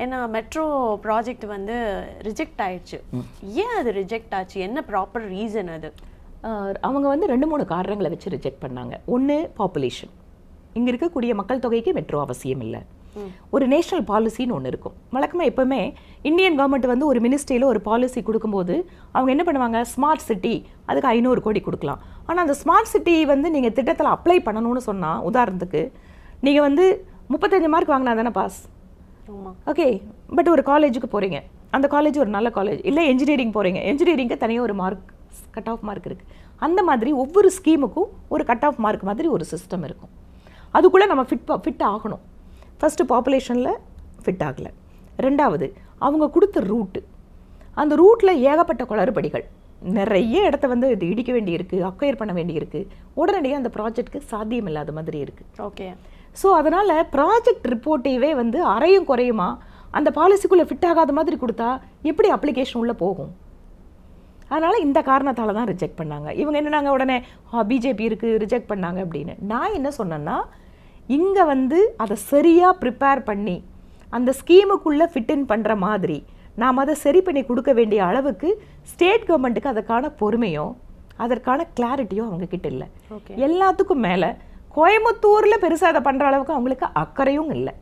ஏன்னா metro project வந்து reject ஆயிடுச்சு. ஏன் அது ரிஜெக்ட் ஆச்சு? என்ன ப்ராப்பர் ரீசன் அது? அவங்க வந்து 2-3 காரணங்களை வச்சு ரிஜெக்ட் பண்ணாங்க. ஒன்று, பாப்புலேஷன். இங்கே இருக்கக்கூடிய மக்கள் தொகைக்கு மெட்ரோ அவசியம் இல்லை. ஒரு நேஷனல் பாலிசின்னு ஒன்று இருக்கும். வழக்கமாக எப்போவுமே இந்தியன் கவர்மெண்ட் வந்து ஒரு மினிஸ்ட்ரியில் ஒரு பாலிசி கொடுக்கும்போது அவங்க என்ன பண்ணுவாங்க, ஸ்மார்ட் சிட்டி, அதுக்கு 500 கோடி கொடுக்கலாம். ஆனால் அந்த ஸ்மார்ட் சிட்டி வந்து நீங்கள் திட்டத்தில் அப்ளை பண்ணணும்னு சொன்னால், உதாரணத்துக்கு நீங்கள் வந்து 35 மார்க் வாங்கினா தானே பாஸ். ஓகே, பட் ஒரு காலேஜுக்கு போகிறீங்க, அந்த காலேஜ் ஒரு நல்ல காலேஜ், இல்லை என்ஜினியரிங் போகிறீங்க, என்ஜினியரிங்க்கு தனியாக ஒரு மார்க், கட் ஆஃப் மார்க் இருக்குது. அந்த மாதிரி ஒவ்வொரு ஸ்கீமுக்கும் ஒரு கட் ஆஃப் மார்க் மாதிரி ஒரு சிஸ்டம் இருக்கும். அதுக்குள்ளே நம்ம ஃபிட் ஆகணும். ஃபஸ்ட்டு பாப்புலேஷனில் ஃபிட் ஆகலை. ரெண்டாவது, அவங்க கொடுத்த ரூட்டு, அந்த ரூட்டில் ஏகப்பட்ட குளறுபடிகள், நிறைய இடத்த வந்து இது இடிக்க வேண்டியிருக்கு, அக்வயர் பண்ண வேண்டியிருக்கு, உடனடியாக அந்த ப்ராஜெக்ட்டுக்கு சாத்தியம் இல்லாத மாதிரி இருக்குது. ஓகே, ஸோ அதனால் ப்ராஜெக்ட் ரிப்போர்ட்டையே வந்து அரையும் குறையுமா அந்த பாலிசிக்குள்ளே ஃபிட் ஆகாத மாதிரி கொடுத்தா எப்படி அப்ளிகேஷன் உள்ளே போகும்? அதனால் இந்த காரணத்தால் தான் ரிஜெக்ட் பண்ணாங்க. இவங்க என்னன்னாங்க உடனே பிஜேபி இருக்குது ரிஜெக்ட் பண்ணாங்க அப்படின்னு. நான் என்ன சொன்னேன்னா, இங்கே வந்து அதை சரியாக ப்ரிப்பேர் பண்ணி அந்த ஸ்கீமுக்குள்ளே ஃபிட்டின் பண்ணுற மாதிரி நாம் அதை சரி பண்ணி கொடுக்க வேண்டிய அளவுக்கு ஸ்டேட் கவர்மெண்ட்டுக்கு அதற்கான பொறுமையோ அதற்கான கிளாரிட்டியோ அவங்கக்கிட்ட இல்லை. எல்லாத்துக்கும் மேலே கோயம்புத்தூரில் பெருசாக அதை பண்ணுற அளவுக்கு அவங்களுக்கு அக்கறையும் இல்லை.